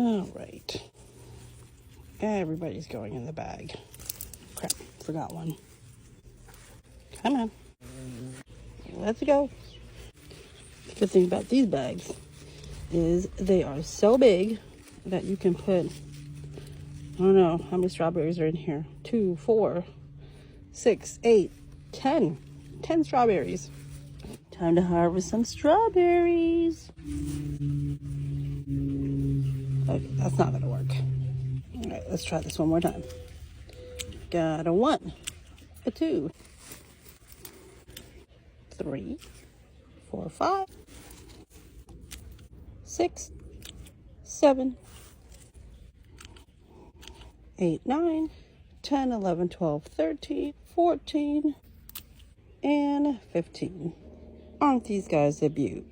All right. Everybody's going in the bag. Crap, forgot one. Come on. Let's go. The good thing about these bags is they are so big that you can put, I don't know how many strawberries are in here. 2, 4, 6, 8, 10. 10 strawberries. Time to harvest some strawberries. Okay, that's not gonna work. All right, let's try this one more time. Got a 1, a 2, 3, 4, 5, 6, 7, 8, 9, 10, 11, 12, 13, 14, and 15. Aren't these guys a beaut?